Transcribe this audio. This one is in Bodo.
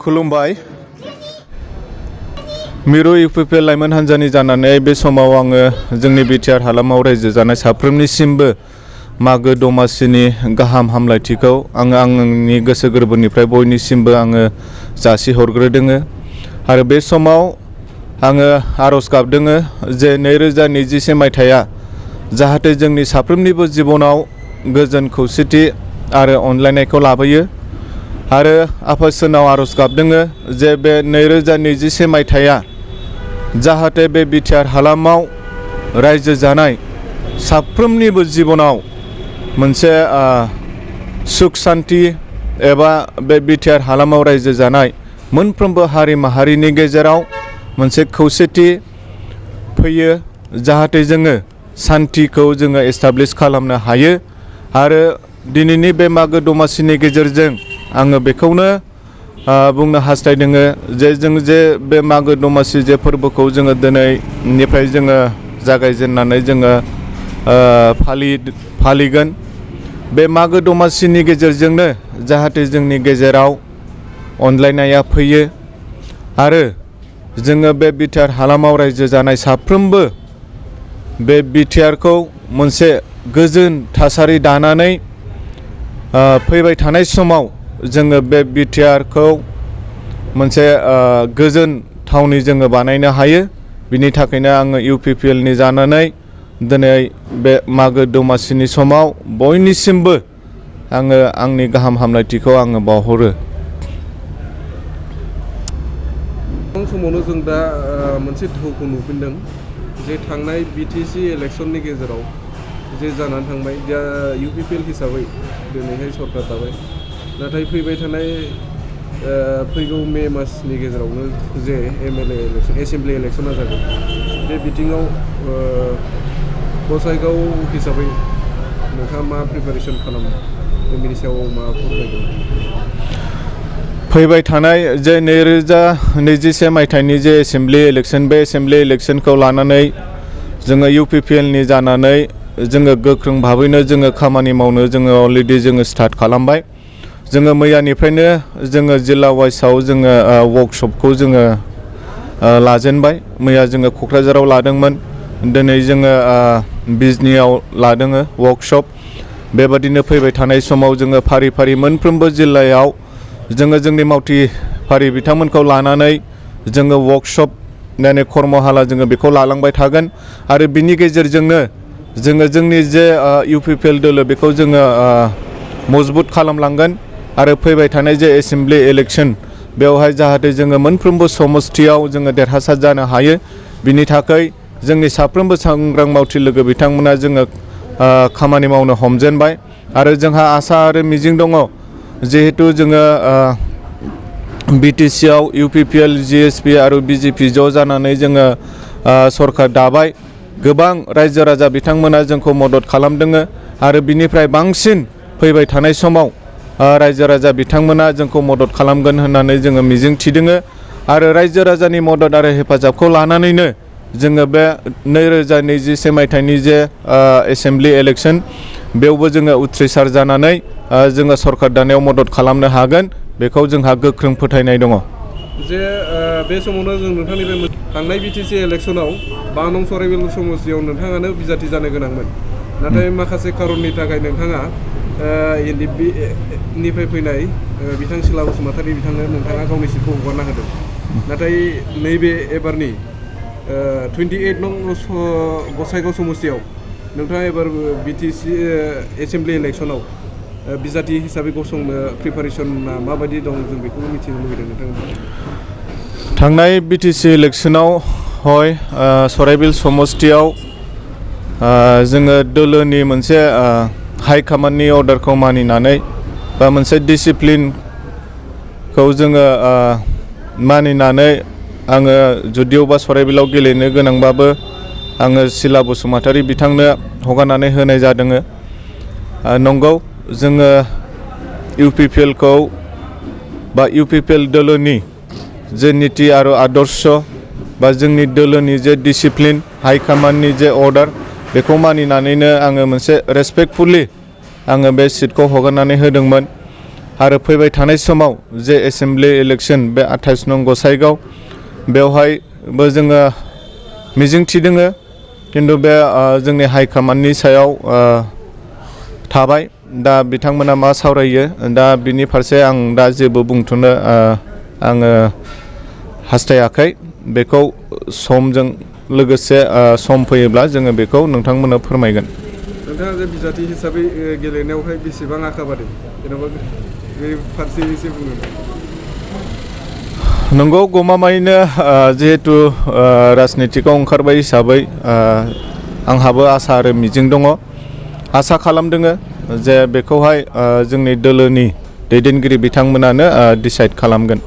खुलुमबाय मिरु इउपिपिएल लाइमोन हान्जानि जानानै बे समाव आङो जोंनि बिटिआर हालामाव रायजो जानाय साफ्रोमनिसिमबो मागो दमासिनि गाहाम हामलायथिखौ आंनि गोसो गोरबोनिफ्राय बयनिसिमबो आङो जासिहरग्रोदोङो आरो बे समाव आङो आरज गाबदोङो जे 2021 मायथाइया जाहाथे जोंनि साफ्रोमनिबो जिबनाव गोजोन खौसेथि आरो अनलायनायखौ लाबोयो आरो आफा इसोरनाव आरज गाबदोङो जे बे 2021 मायथाइया जाहाथे बे बिटिआर हालामाव रायजो जानाय साफ्रोमनिबो जिबनाव मोनसे सुख शान्ति एबा बे बिटिआर हालामाव रायजो जानाय मोनफ्रोमबो हारि माहारिनि गेजेराव मोनसे खौसेथि फैयो जाहाथे जोङो शान्तिखौ जोङो एस्टाब्लिश खालामनो हायो आरो दिनैनि बे मागो दमासिनि गेजेरजों आङो बेखौनो बुंनो हास्थायदोङो जे जों जे बे मागो दमासि जे फोरबोखौ जोङो दिनैनिफ्राय जोङो जागायजेननानै जोङो फालिगोन बे मागो दमासिनि गेजेरजोंनो जाहाथे जोंनि गेजेराव अनलायनाया फैयो आरो जोङो बे बिटिआर हालामाव रायजो जानाय साफ्रोमबो बे बिटिआरखौ मोनसे गोजोन थासारि दानानै फैबाय थानाय समाव जोङो बे बिटिआरखौ मोनसे गोजोन थावनि जोङो बानायनो हायो बिनि थाखायनो आङो इउपिपिएलनि जानानै दिनै बे मागो दमासिनि समाव बयनिसिमबो आङो आंनि गाहाम हामलायथिखौ आङो बावहरो। गोबां समावनो जों दा मोनसे दोहौखौ नुफिनदों जे थांनाय बिटिसि इलेक्सननि गेजेराव जे जानानै थांबाय दा इउपिपिएल हिसाबै दिनैहाय सरकार दाबाय नाथाय फैबाय थानाय फैगौ मे मासनि गेजेरावनो जे एमएलए इलेक्सन एसेम्बलि इलेक्सना जागोन बे बिथिङाव गसाइगाव हिसाबै नोंथाङा मा प्रिपारेसन खालामो बेनि सायाव मा फोरमायदों? फैबाय थानाय जे 2021 मायथाइनि जे एसेम्बलि इलेक्सन बे एसेम्बलि इलेक्सनखौ लानानै जोङो इउपिपिएलनि जानानै जोङो गोख्रों भाबैनो जोङो खामानि मावनो जोङो अलरेडि जोङो स्टार्ट खालामबाय जोङो मैयानिफ्रायनो जोङो जिल्ला वाइसआव जोङो वर्कशपखौ जोङो लाजेनबाय मैया जोङो क'क्राझाराव लादोंमोन दिनै जोङो बिजनीआव लादोङो वर्कशप बेबादिनो फैबाय थानाय समाव जोङो फारि फारि मोनफ्रोमबो जिल्लायाव जोङो जोंनि मावथिफारि बिथांमोनखौ लानानै जोङो वर्कशप माने कर्महाला जोङो बेखौ लालांबाय थागोन आरो बिनि गेजेरजोंनो जोङो जोंनि जे इउपिपिएल दोलो बेखौ जोङो मजबुत खालामलांगोन आरो फैबाय थानाय जे एसेम्बलि इलेक्सन बेवहाय जाहाथे जोङो मोनफ्रोमबो समस्थियाव जोङो देरहासार जानो हायो बिनि थाखाय जोंनि साफ्रोमबो सांग्रां मावथि लोगो बिथांमोना जोङो खामानि मावनो हमजेनबाय आरो जोंहा आसा आरो मिजिं दङ जिहेतु जोङो बिटिसिआव इउपिपिएल जिएसपि आरो बिजेपि ज' जानानै जोङो सरकार दाबाय गोबां रायजो राजा बिथांमोना जोंखौ मदद खालामदोङो आरो बिनिफ्राय बांसिन फैबाय थानाय समाव रायजो राजा बिथांमोना जोंखौ मदद खालामगोन होननानै जोङो मिजिं थिदोङो आरो रायजो राजानि मदद आरो हेफाजाबखौ लानानैनो जोङो बे 2021 मायथाइनि जे एसेम्बलि इलेक्सन बेयावबो जोङो उथ्रिसार जानानै जोङो सरकार दानायाव मदद खालामनो हागोन बेखौ जोंहा गोख्रों फोथायनाय दङ। जे बे समावनो जों नोंथांनिफ्राय थांनाय बिटिसि इलेक्सनाव 5 नं सराइबिल समस्तियाव नोंथाङानो बिजाथि जानो गोनांमोन नाथाय माखासे खारननि थाखाय नोंथाङा निफ्राय फैनाय बिथां सिला बसुमतारी नोंथाङा गावनि सिटखौ हगारना होदों नाथाय नैबे एबारनि 28 नं गसाइगाव समस्तियाव नोंथाङा एबार बिटिसि एसेम्बलि इलेक्सनाव बिजाथि हिसाबै गसंनो प्रिपारेसना माबायदि दं जों बेखौबो मिथिनो लुबैदों नोंथां। थांनाय बिटिसि इलेक्सनाव हय सराइबिल समस्तियाव जोङो दोलोनि मोनसे हाइ कमान्डनि अर्डारखौ मानिनानै बा मोनसे डिसिप्लिनखौ जोङो मानिनानै आङो जुदिअबा सराइबिलाव गेलेनो गोनांबाबो आङो सिला बसुमतारी बिथांनो हगारनानै होनाय जादों नंगौ जोङो इउपिपिएलखौ बा इउपिपिएल दोलोनि जे नीति आरो आदर्श बा जोंनि दोलोनि जे डिसिप्लिन हाइ कमान्डनि जे अर्डार बेखौ मानिनानैनो आङो मोनसे रेसपेक्टफुली आङो बे सिटखौ हगारनानै होदोंमोन आरो फैबाय थानाय समाव जे एसेम्बलि इलेक्सन बे 28 नं गसाइगाव बेवहायबो जोङो मिजिंथिदोङो खिन्थु बे जोंनि हाइकमान्डनि सायाव थाबाय दा बिथांमोना मा सावरायो दा बिनि फारसे आं दा जेबो बुंथ'नो आङो हास्थायाखै बेखौ समजों लोगोसे सम फैयोब्ला जोङो बेखौ नोंथांमोननो फोरमायगोन। नोंथाङा जे बिजाथि हिसाबै गेलेनायावहाय बेसेबां आखा-फाखा जेनेबा बे फारसे एसे बुंनो नंगौ गमामायैनो जिहेतु राजनितिकआव ओंखारबाय हिसाबै आंहाबो आसा आरो मिजिं दङ आसा खालामदोङो जे बेखौहाय जोंनि दोलोनि दैदेनगिरि बिथांमोनानो डिसाइड खालामगोन।